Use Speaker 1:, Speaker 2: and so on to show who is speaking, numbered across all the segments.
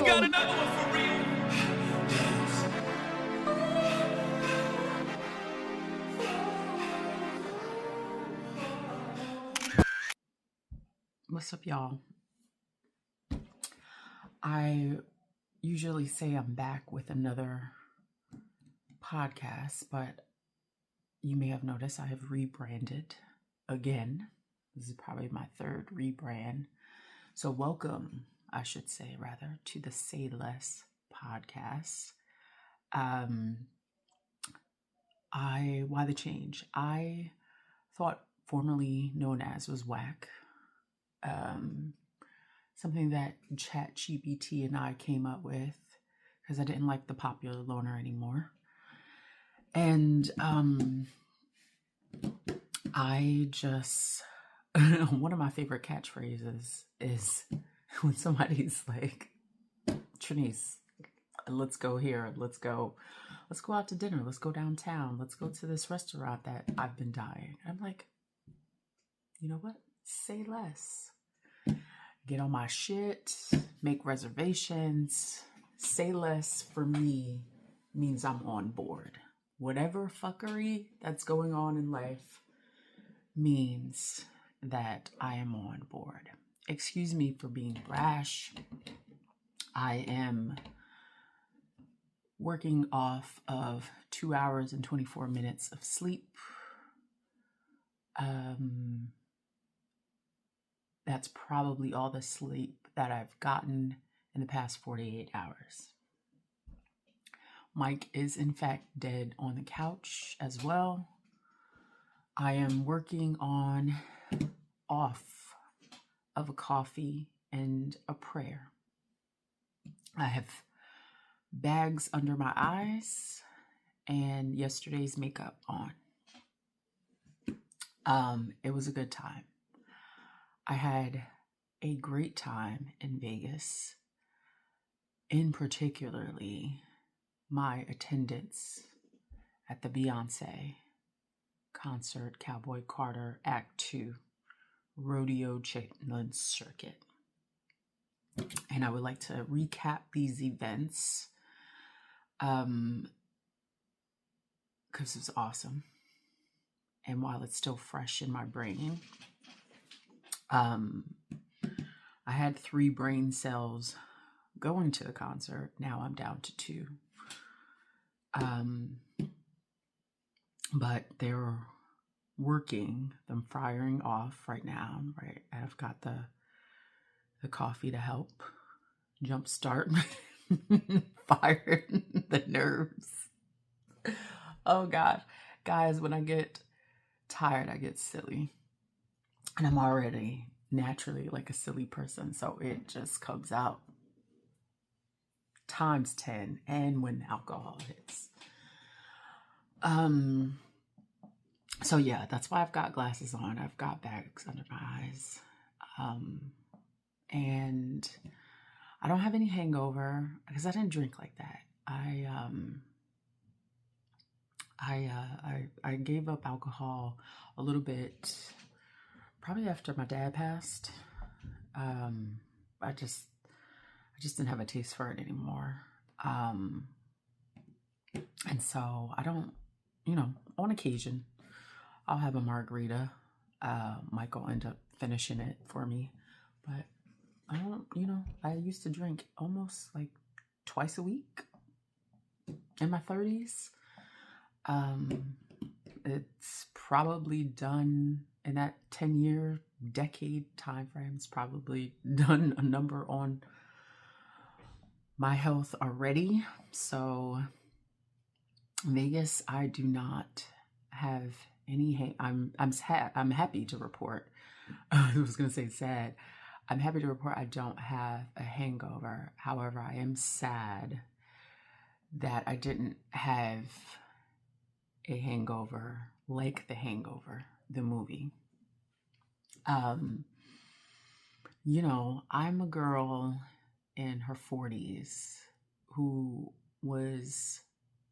Speaker 1: got another one for real.
Speaker 2: What's up, y'all? I usually say I'm back with another podcast, but you may have noticed I have rebranded again. This is probably my third rebrand. So welcome, I should say, rather, to the Say Less podcast. Why the change? I thought formerly known as was whack. Something that ChatGPT and I came up with because I didn't like the popular loner anymore. And I just, one of my favorite catchphrases is when somebody's like, Trinice, let's go here, let's go out to dinner, let's go downtown, let's go to this restaurant that I've been dying. I'm like, you know what? Say less. Get on my shit, make reservations. Say less for me means I'm on board. Whatever fuckery that's going on in life means that I am on board. Excuse me for being brash. I am working off of 2 hours and 24 minutes of sleep. That's probably all the sleep that I've gotten in the past 48 hours. Mike is in fact dead on the couch as well. I am working on off of a coffee and a prayer. I have bags under my eyes and yesterday's makeup on. It was a good time. I had a great time in Vegas, in particularly my attendance at the Beyonce concert, Cowboy Carter, Act 2, Rodeo Chitlin Circuit. And I would like to recap these events because it was awesome. And while it's still fresh in my brain, I had 3 brain cells going to the concert. Now I'm down to 2. But they're working, them firing off right now, right? I've got the coffee to help jumpstart fire the nerves. Oh God. Guys, when I get tired, I get silly. And I'm already naturally like a silly person, so it just comes out times 10, and when alcohol hits. So yeah, that's why I've got glasses on. I've got bags under my eyes. And I don't have any hangover because I didn't drink like that. I gave up alcohol a little bit probably after my dad passed. I just didn't have a taste for it anymore. And so I don't, on occasion, I'll have a margarita. Mike will end up finishing it for me. But I don't, I used to drink almost like twice a week in my 30s. It's probably done in that 10-year decade time frame. It's probably done a number on my health already. So Vegas, I do not have any I'm happy to report. I was going to say sad. I'm happy to report I don't have a hangover. However, I am sad that I didn't have a hangover like The Hangover, the movie. I'm a girl in her 40s who was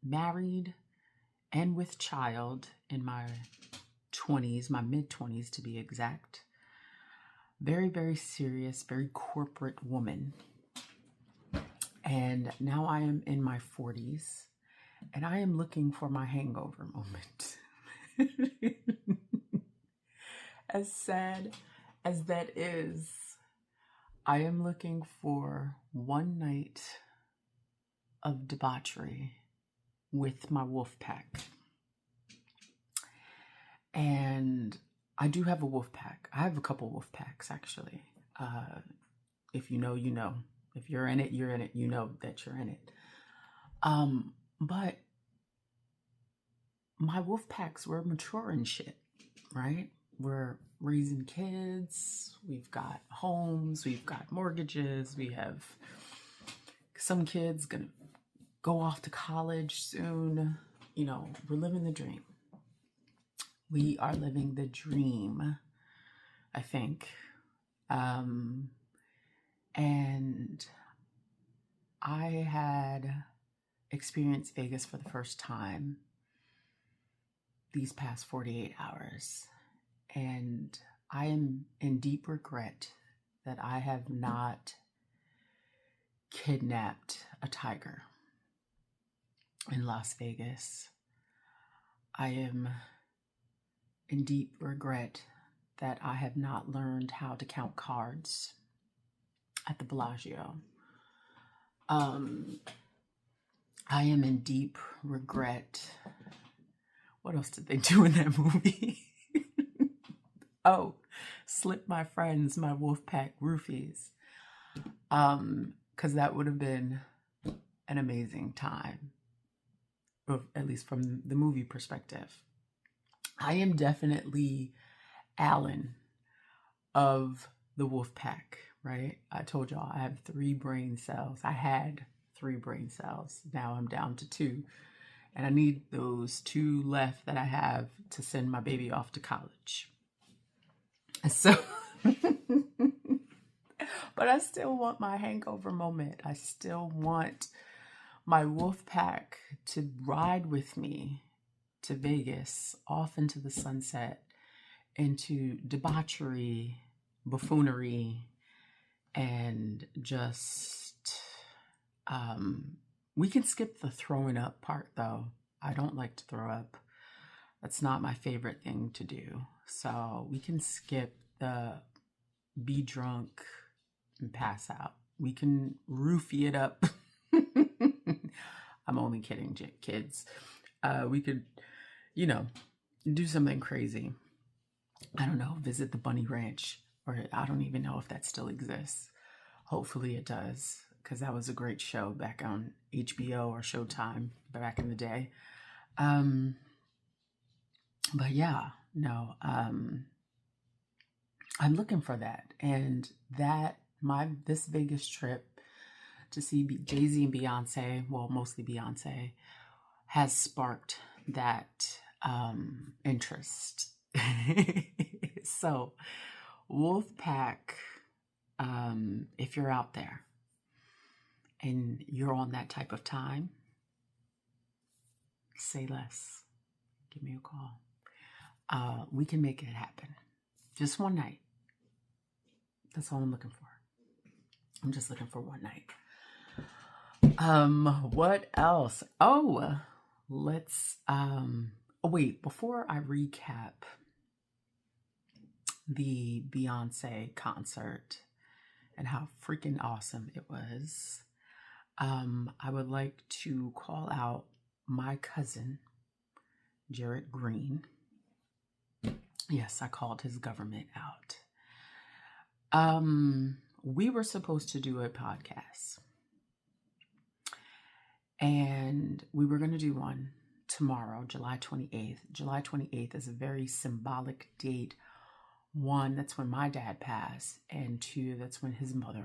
Speaker 2: married and with child in my 20s, my mid-20s to be exact. Very, very serious, very corporate woman. And now I am in my 40s and I am looking for my hangover moment. As sad as that is, I am looking for one night of debauchery with my wolf pack. And I do have a wolf pack. I have a couple wolf packs, actually. If you know, you know. If you're in it, you're in it. You know that you're in it. But my wolf packs, we're mature and shit, right? We're raising kids. We've got homes. We've got mortgages. We have some kids gonna go off to college soon. You know, we're living the dream. We are living the dream, I think. And I had experienced Vegas for the first time these past 48 hours. And I am in deep regret that I have not kidnapped a tiger in Las Vegas. I am in deep regret that I have not learned how to count cards at the Bellagio. I am in deep regret. What else did they do in that movie? Oh, slip my friends my Wolfpack roofies. Because that would have been an amazing time, at least from the movie perspective. I am definitely Alan of the Wolfpack, right? I told y'all I have 3 brain cells. I had 3 brain cells. Now I'm down to 2. And I need those 2 left that I have to send my baby off to college. So, but I still want my hangover moment. I still want my wolf pack to ride with me to Vegas, off into the sunset, into debauchery, buffoonery, and just, we can skip the throwing up part though. I don't like to throw up. That's not my favorite thing to do. So we can skip the be drunk and pass out. We can roofie it up. I'm only kidding, kids. We could, do something crazy. I don't know, visit the Bunny Ranch, or I don't even know if that still exists. Hopefully it does, because that was a great show back on HBO or Showtime back in the day. But yeah, no, I'm looking for that. And this Vegas trip to see Jay-Z and Beyonce, well, mostly Beyonce, has sparked that interest. So, Wolfpack, if you're out there and you're on that type of time, say less. Give me a call. We can make it happen. Just one night. That's all I'm looking for. I'm just looking for one night. What else? Oh, let's, wait, before I recap the Beyonce concert and how freaking awesome it was, I would like to call out my cousin, Jared Green. Yes, I called his government out. We were supposed to do a podcast. And we were going to do one tomorrow, July 28th. July 28th is a very symbolic date. 1, that's when my dad passed. And 2, that's when his mother's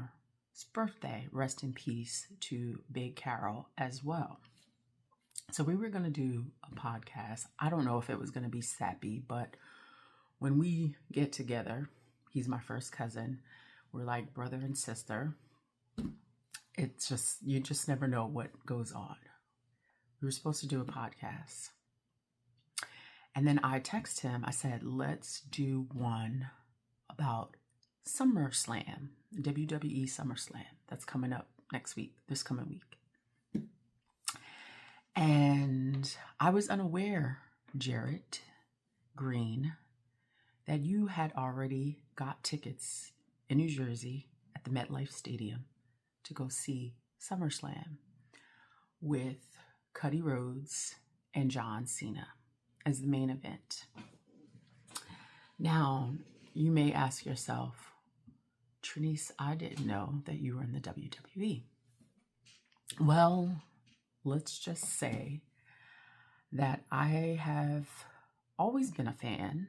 Speaker 2: birthday. Rest in peace to Big Carol as well. So we were going to do a podcast. I don't know if it was going to be sappy, but when we get together, he's my first cousin. We're like brother and sister. It's just, you just never know what goes on. We were supposed to do a podcast. And then I text him, I said, let's do one about SummerSlam, WWE SummerSlam. That's coming up next week, this coming week. And I was unaware, Jarrett Green, that you had already got tickets in New Jersey at the MetLife Stadium to go see SummerSlam with Cody Rhodes and John Cena as the main event. Now, you may ask yourself, Trinice, I didn't know that you were in the WWE. Well, let's just say that I have always been a fan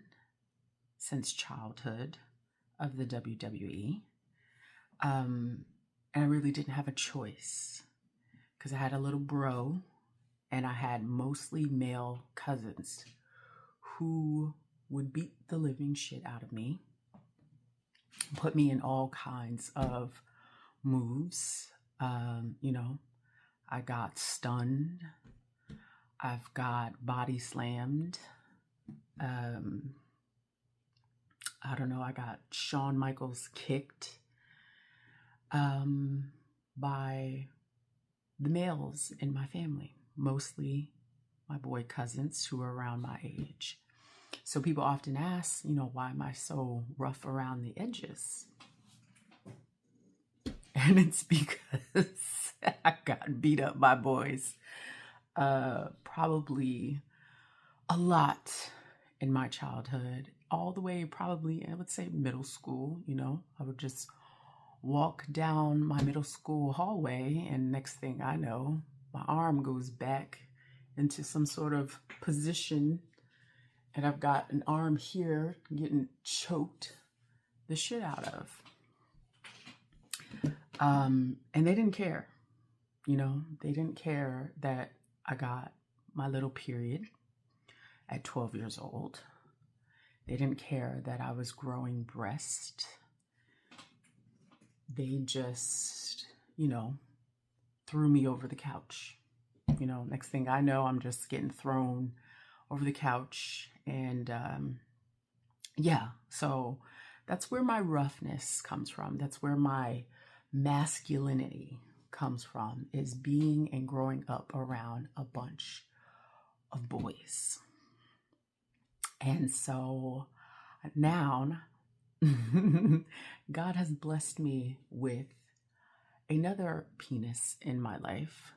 Speaker 2: since childhood of the WWE. And I really didn't have a choice because I had a little bro and I had mostly male cousins who would beat the living shit out of me, put me in all kinds of moves. I got stunned. I've got body slammed. I don't know. I got Shawn Michaels kicked by the males in my family, mostly my boy cousins who are around my age. So people often ask, why am I so rough around the edges? And it's because I got beat up by boys probably a lot in my childhood, all the way probably, I would say, middle school. I would just walk down my middle school hallway and next thing I know, my arm goes back into some sort of position and I've got an arm here getting choked the shit out of. And they didn't care, they didn't care that I got my little period at 12 years old. They didn't care that I was growing breast. They just, threw me over the couch. Next thing I know, I'm just getting thrown over the couch. And so that's where my roughness comes from. That's where my masculinity comes from, is being and growing up around a bunch of boys. And so now God has blessed me with another penis in my life,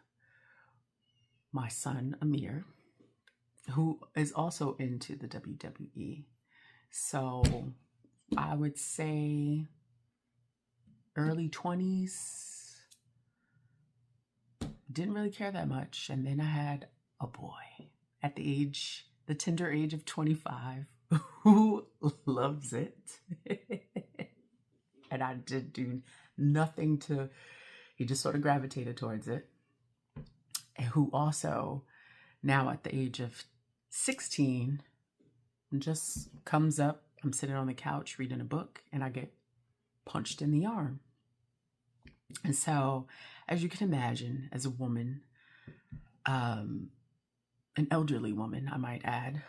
Speaker 2: my son Amir, who is also into the WWE. So I would say early 20s, didn't really care that much. And then I had a boy at the tender age of 25 who loves it. And I did do nothing he just sort of gravitated towards it. And who also now at the age of 16 just comes up. I'm sitting on the couch reading a book and I get punched in the arm. And so, as you can imagine, as a woman, an elderly woman, I might add,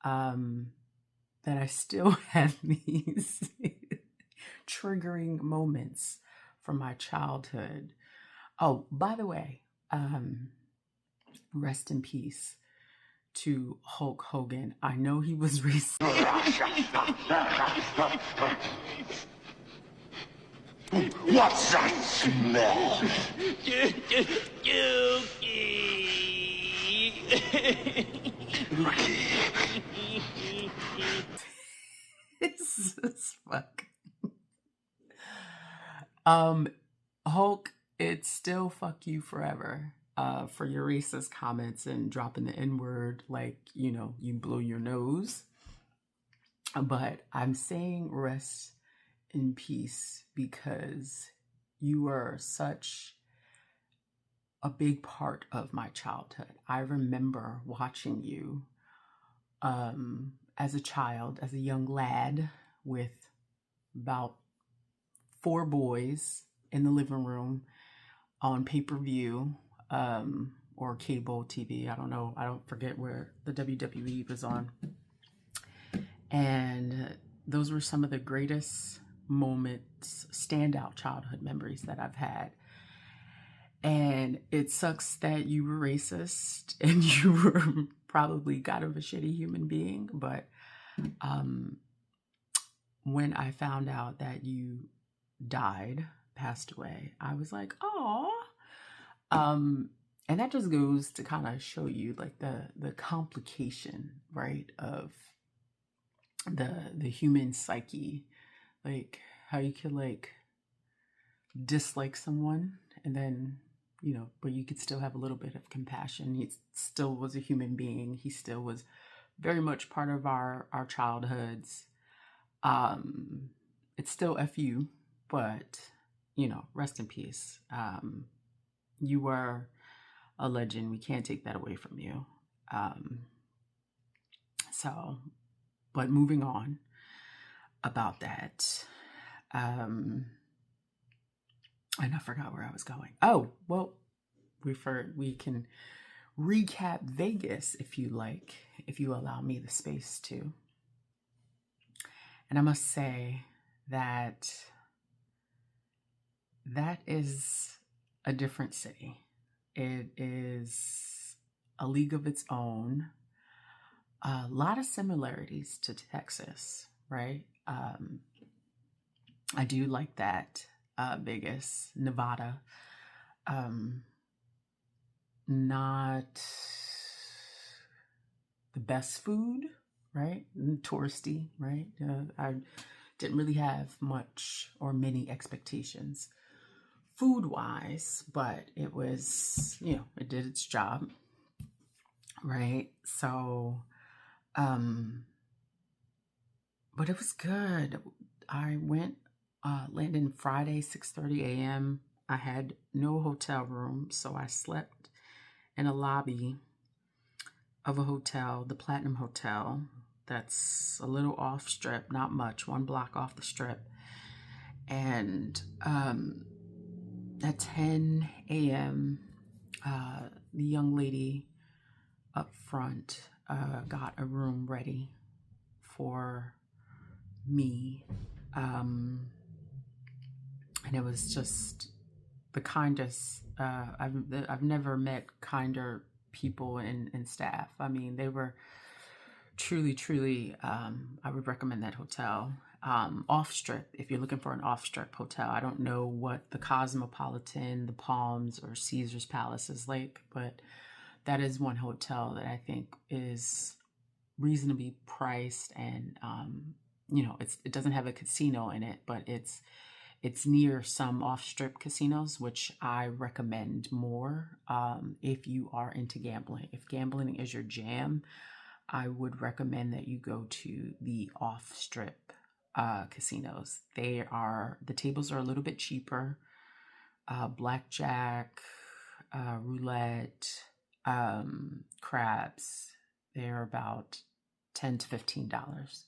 Speaker 2: that I still have these triggering moments from my childhood. Oh, by the way, rest in peace to Hulk Hogan. I know he was racist.
Speaker 1: What's that smell?
Speaker 2: This is fuck. Hulk, it's still fuck you forever. For your racist comments and dropping the N-word like, you blow your nose. But I'm saying rest in peace because you were such a big part of my childhood. I remember watching you as a child, as a young lad with about 4 boys in the living room on pay-per-view or cable TV. I don't know. I don't forget where the WWE was on. And those were some of the greatest moments, standout childhood memories that I've had. it sucks that you were racist and you were probably kind of a shitty human being. But when I found out that you passed away, I was like, oh. And that just goes to kind of show you like the complication, right, of the human psyche, like how you could like dislike someone and then, but you could still have a little bit of compassion. He still was a human being. He still was very much part of our childhoods. It's still FU, but rest in peace. You were a legend. We can't take that away from you. But moving on about that. And I forgot where I was going. Oh, well, we can recap Vegas if you like, if you allow me the space to. And I must say that is a different city. It is a league of its own. A lot of similarities to Texas, right? I do like that. Vegas, Nevada. Not the best food, right? Touristy, right? I didn't really have much or many expectations food-wise, but it was, it did its job, right? So, but it was good. I went, landed Friday, 6:30 a.m. I had no hotel room, so I slept in a lobby of a hotel, the Platinum Hotel, that's a little off strip, not much, 1 block off the strip. And at 10 a.m., the young lady up front got a room ready for me. And it was just the kindest. I've never met kinder people and staff. I mean, they were truly, I would recommend that hotel. Off strip, if you're looking for an off strip hotel. I don't know what the Cosmopolitan, the Palms, or Caesar's Palace is like, but that is one hotel that I think is reasonably priced, and it doesn't have a casino in it, but it's near some off strip casinos, which I recommend more if you are into gambling. If gambling is your jam, I would recommend that you go to the off strip casinos. The tables are a little bit cheaper. Blackjack, roulette, craps, they're about $10 to $15,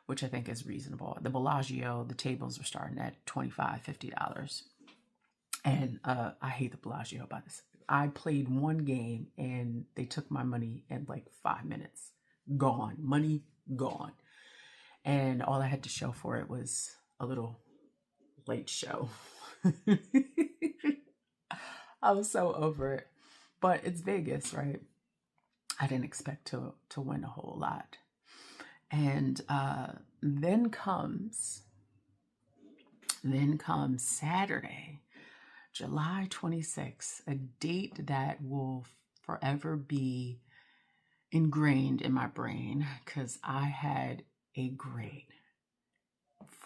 Speaker 2: which I think is reasonable. The Bellagio, the tables are starting at $25, $50. And I hate the Bellagio by this. I played one game and they took my money in like 5 minutes. Gone. Money gone. And all I had to show for it was a little late show. I was so over it. But it's Vegas, right? I didn't expect to win a whole lot. And then comes Saturday, July 26th, a date that will forever be ingrained in my brain because I had a great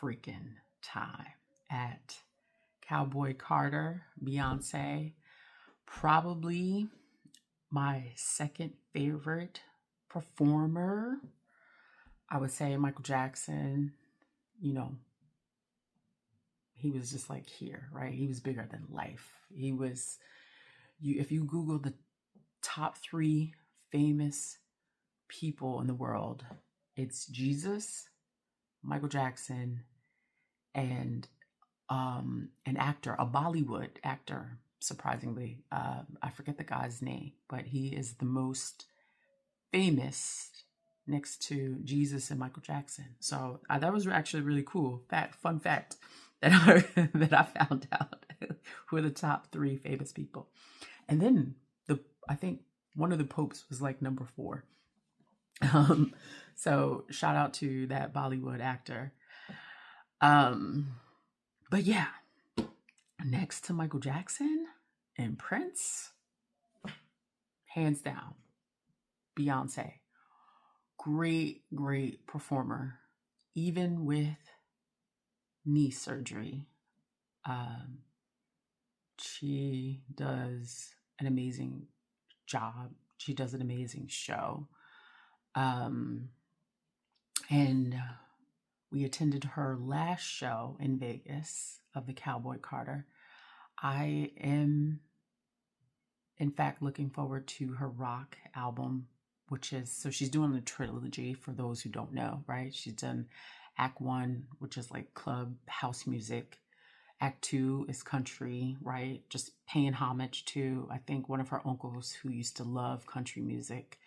Speaker 2: freaking time at Cowboy Carter, Beyonce. Probably my second favorite performer. I would say Michael Jackson, he was just like here, right? He was bigger than life. He was, if you Google the top 3 famous people in the world, it's Jesus, Michael Jackson, and an actor, a Bollywood actor, surprisingly. I forget the guy's name, but he is the most famous next to Jesus and Michael Jackson. So that was actually really cool. Fun fact that I found out who are the top 3 famous people. And then I think one of the popes was like number 4. So shout out to that Bollywood actor. But yeah, next to Michael Jackson and Prince, hands down, Beyonce. Great, great performer, even with knee surgery. She does an amazing job. She does an amazing show. And we attended her last show in Vegas of the Cowboy Carter. I am, in fact, looking forward to her rock album, which is, so she's doing the trilogy for those who don't know, right? She's done Act 1, which is like club house music. Act 2 is country, right? Just paying homage to, I think, one of her uncles who used to love country music.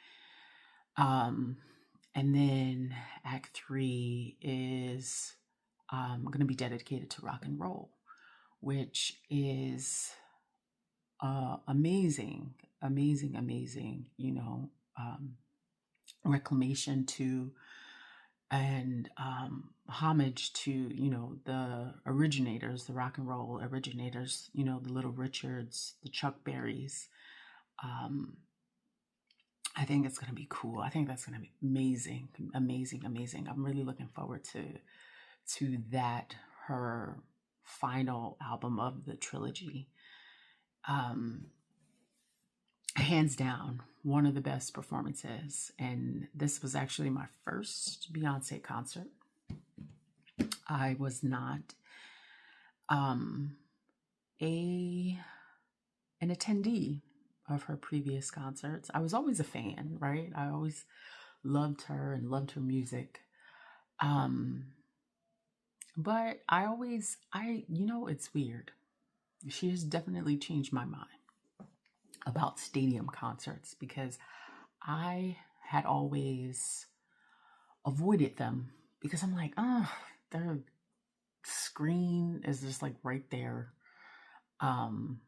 Speaker 2: And then Act 3 is going to be dedicated to rock and roll, which is amazing, you know, reclamation to and homage to, you know, the originators, the rock and roll originators, you know, the Little Richards, the Chuck Berrys. I think it's going to be cool. I think that's going to be amazing. I'm really looking forward to that, her final album of the trilogy. Hands down, one of the best performances. And this was actually my first Beyonce concert. I was not an attendee of her previous concerts. I was always a fan, right? I always loved her and loved her music. But you know, it's weird. She has definitely changed my mind about stadium concerts, because I had always avoided them because I'm like, their screen is just like right there. I'm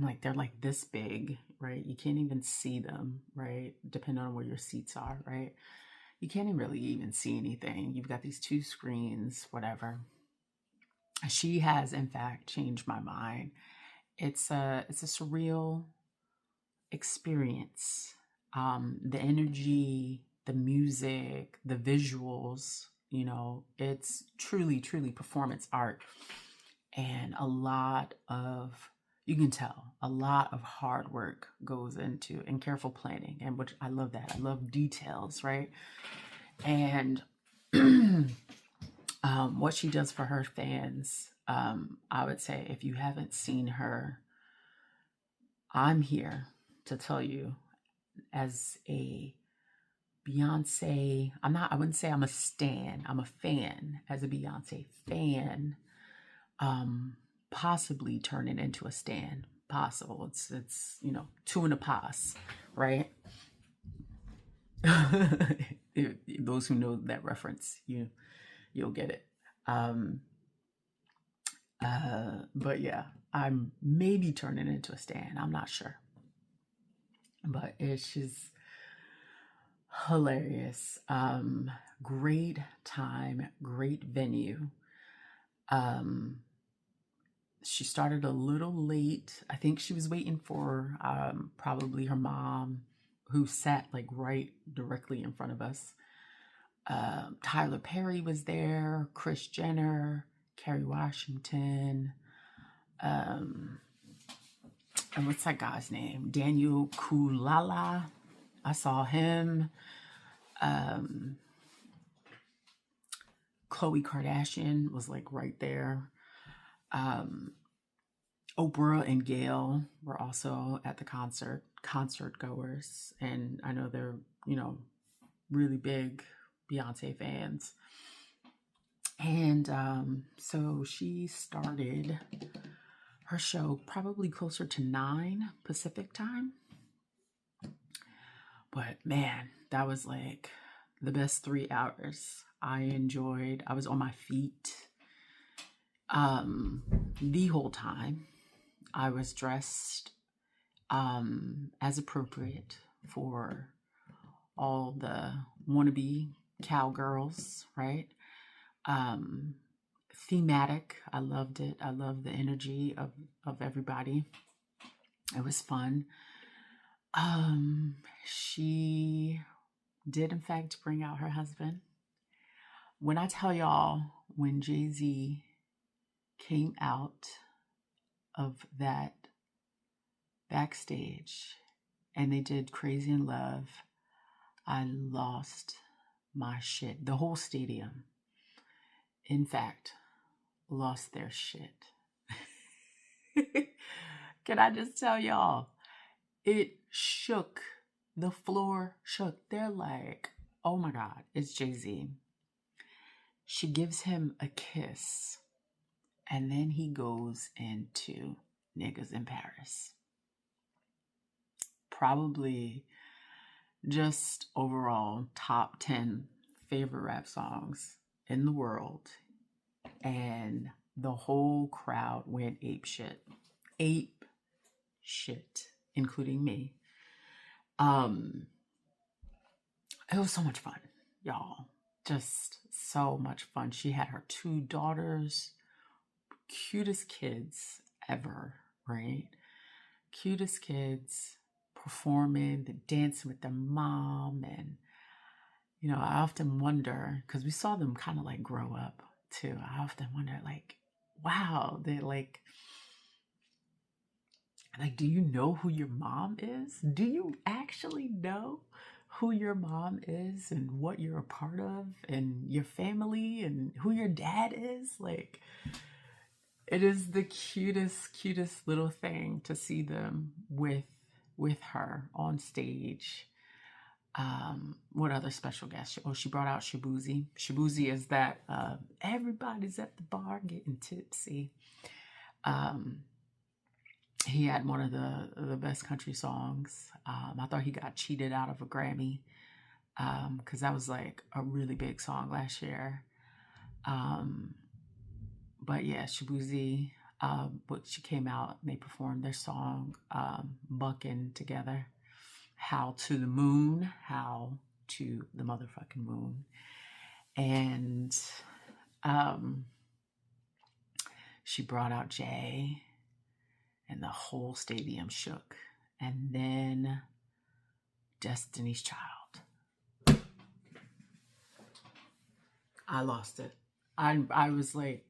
Speaker 2: like, they're like this big, right? You can't even see them, right? Depending on where your seats are, right? You can't really even see anything. You've got these 2 screens, whatever. She has, in fact, changed my mind. It's a surreal experience. The energy, the music, the visuals, you know, it's truly performance art. And you can tell a lot of hard work goes into, and careful planning, and which I love that. I love details, right? And what she does for her fans, I would say, if you haven't seen her, I'm here to tell you, as a Beyonce, I wouldn't say I'm a stan, I'm a fan. As a Beyonce fan, possibly turning into a stan, possible. It's you know, 2 in a pass, right? Those who know that reference, you'll get it. But yeah, I'm maybe turning into a stan. I'm not sure, but it's just hilarious. Great time, great venue. She started a little late. I think she was waiting for probably her mom, who sat like right directly in front of us. Tyler Perry was there, Kris Jenner, Kerry Washington, and what's that guy's name? Daniel Kulala. I saw him. Khloe Kardashian was like right there. Oprah and Gail were also at the concert goers. And I know they're, you know, really big Beyonce fans. And so she started her show probably closer to 9 Pacific time. But man, that was like the best 3 hours. I was on my feet. The whole time I was dressed as appropriate for all the wannabe cowgirls, right? Thematic. I loved it. I loved the energy of everybody. It was fun. She did in fact bring out her husband. When I tell y'all, when Jay-Z came out of that backstage and they did Crazy in Love, I lost my shit. The whole stadium, in fact, lost their shit. Can I just tell y'all, it shook. The floor shook. They're like, oh my God, it's Jay-Z. She gives him a kiss, and then he goes into Niggas in Paris. Probably just overall top 10 favorite rap songs in the world. And the whole crowd went ape shit. Ape shit, including me. It was so much fun, y'all. Just so much fun. She had her 2 daughters, cutest kids ever, right? Cutest kids performing, the dancing with their mom. And, you know, I often wonder, because we saw them kind of like grow up too. I often wonder, like, wow, they're like, do you know who your mom is? Do you actually know who your mom is and what you're a part of and your family and who your dad is? Like, it is the cutest little thing to see them with her on stage. What other special guest? Oh, she brought out Shabuzi. Shabuzi is that everybody's at the bar getting tipsy. He had one of the best country songs. I thought he got cheated out of a Grammy because that was like a really big song last year. But yeah, Shabuzi, but she came out and they performed their song, Buckin' together. Howl to the moon, howl to the motherfucking moon. And she brought out Jay. And the whole stadium shook. And then Destiny's Child. I lost it. I was like,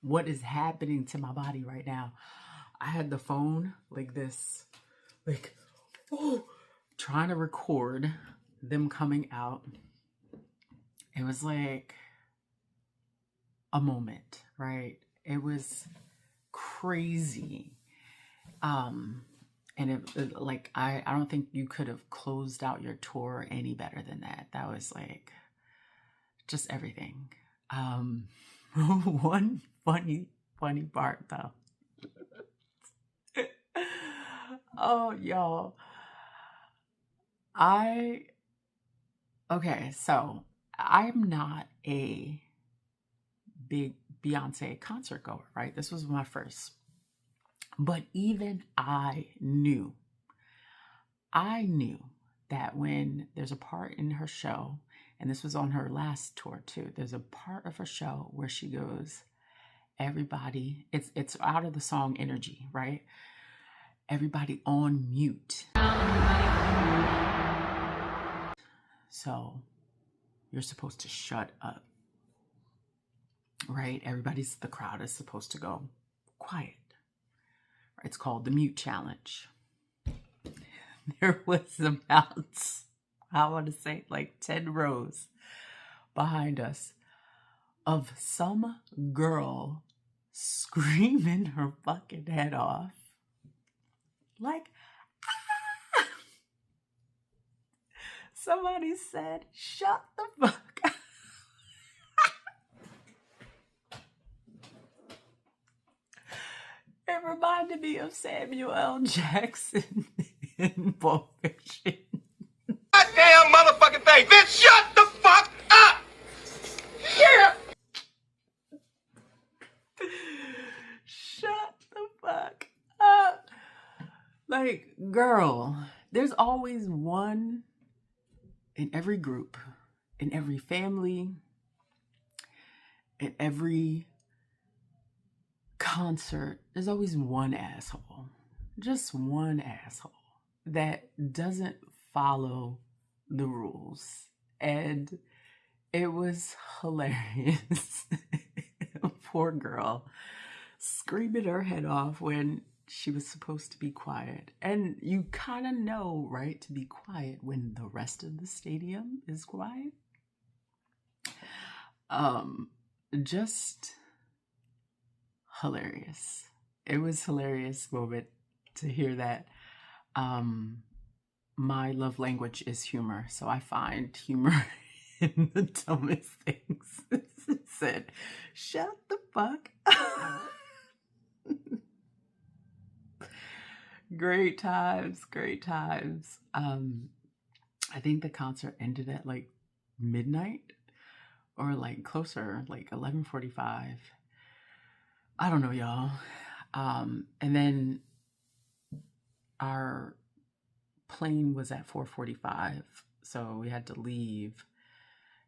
Speaker 2: what is happening to my body right now? I had the phone like this, like, oh, trying to record them coming out. It was like a moment, right? It was crazy. And it like, I don't think you could have closed out your tour any better than that. That was like just everything. One funny part though. Oh, y'all. Okay, so I'm not a big Beyonce concert goer, right? This was my first. But even I knew that when there's a part in her show, and this was on her last tour too, there's a part of her show where she goes, everybody, it's out of the song Energy, right? Everybody on mute. So you're supposed to shut up, right? The crowd is supposed to go quiet. It's called the mute challenge. There was about, I want to say like 10 rows behind us of some girl screaming her fucking head off. Like, ah! Somebody said, shut the fuck up. It reminded me of Samuel L. Jackson in Pulp Fiction.
Speaker 1: Goddamn motherfucking thing. Bitch, shut the fuck up! Yeah!
Speaker 2: fuck up. Like, girl, there's always one in every group, in every family, in every concert. There's always one asshole, just one asshole that doesn't follow the rules. And it was hilarious. Poor girl screaming her head off when she was supposed to be quiet. And you kind of know, right, to be quiet when the rest of the stadium is quiet. Just hilarious. It was hilarious moment to hear that. My love language is humor, so I find humor in the dumbest things. It said, shut the fuck up. Great times, great times. I think the concert ended at like midnight or like closer, like 11:45. I don't know, y'all. And then our plane was at 4:45, so we had to leave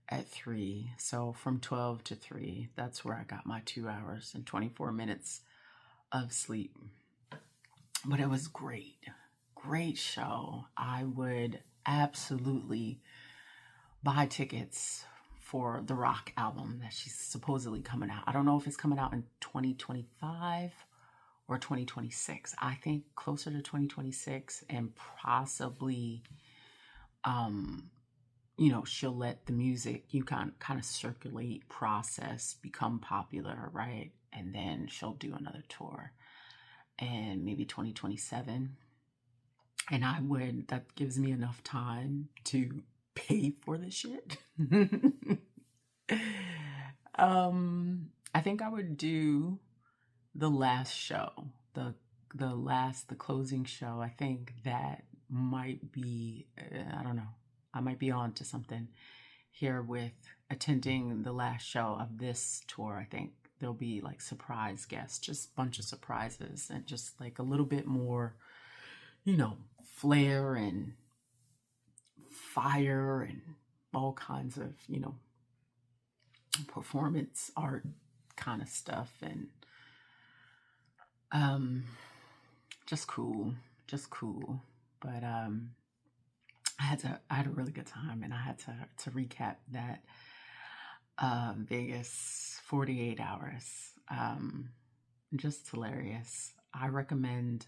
Speaker 2: at 3. So from 12 to 3, that's where I got my 2 hours and 24 minutes of sleep. But it was great. Great show. I would absolutely buy tickets for the Rock album that she's supposedly coming out. I don't know if it's coming out in 2025 or 2026. I think closer to 2026, and possibly, she'll let the music, you kind of circulate, process, become popular, right? And then she'll do another tour. And maybe 2027. And that gives me enough time to pay for the shit. I think I would do the last show, the closing show. I think that might be, I don't know, I might be on to something here with attending the last show of this tour. I think there'll be like surprise guests, just a bunch of surprises, and just like a little bit more, flair and fire and all kinds of, performance art kind of stuff. And just cool. But I had a really good time, and I had to recap that Vegas 48 hours. Just hilarious. I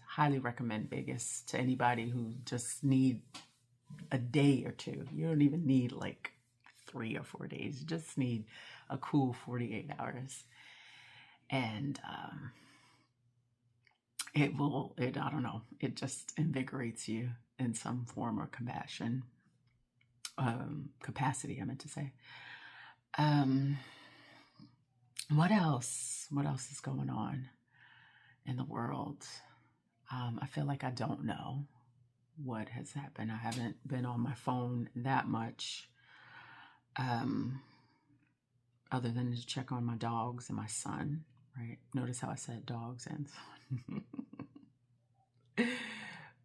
Speaker 2: highly recommend Vegas to anybody who just need a day or two. You don't even need like 3 or 4 days. You just need a cool 48 hours. And I don't know, it just invigorates you in some form or capacity, I meant to say. What else is going on in the world? I feel like I don't know what has happened. I haven't been on my phone that much, other than to check on my dogs and my son, right? Notice how I said dogs and son.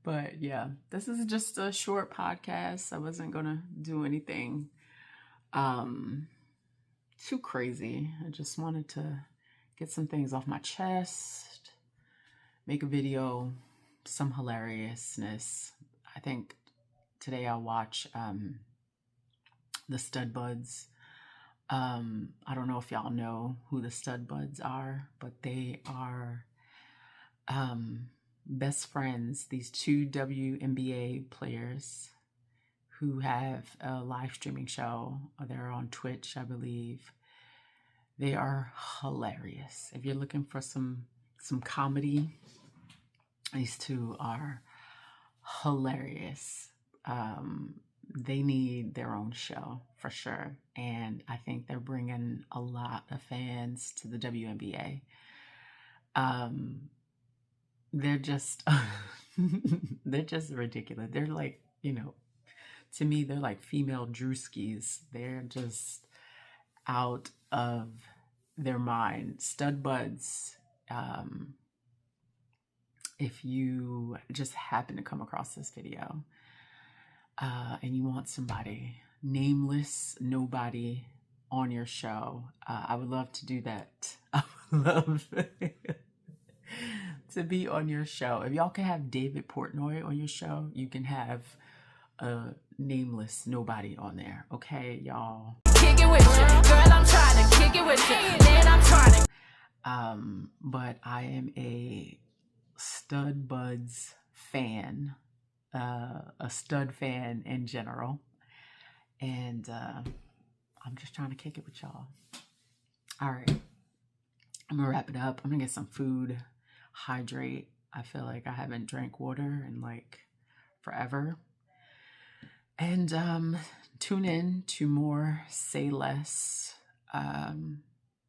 Speaker 2: But yeah, this is just a short podcast. I wasn't gonna do anything too crazy. I just wanted to get some things off my chest, make a video, some hilariousness. I think today I'll watch the Stud Buds. I don't know if y'all know who the Stud Buds are, but they are best friends, these 2 WNBA players who have a live streaming show. They're on Twitch, I believe. They are hilarious. If you're looking for some comedy, these 2 are hilarious. They need their own show for sure. And I think they're bringing a lot of fans to the WNBA. They're just, they're just ridiculous. They're like, to me, they're like female Drewskis. They're just out of their mind. Stud Buds if you just happen to come across this video and you want somebody, nameless, nobody, on your show, I would love to do that. I would love to be on your show. If y'all can have David Portnoy on your show, you can have a nameless nobody on there. Okay, y'all.
Speaker 3: Kick it with you, girl. I'm trying to kick it with you. Man, I'm trying to.
Speaker 2: But I am a Stud Buds fan, a stud fan in general, and I'm just trying to kick it with y'all. All right, I'm gonna wrap it up. I'm gonna get some food, hydrate. I feel like I haven't drank water in like forever. And tune in to more Say Less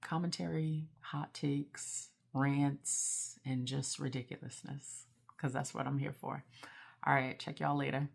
Speaker 2: commentary, hot takes, rants, and just ridiculousness, because that's what I'm here for. All right, check y'all later.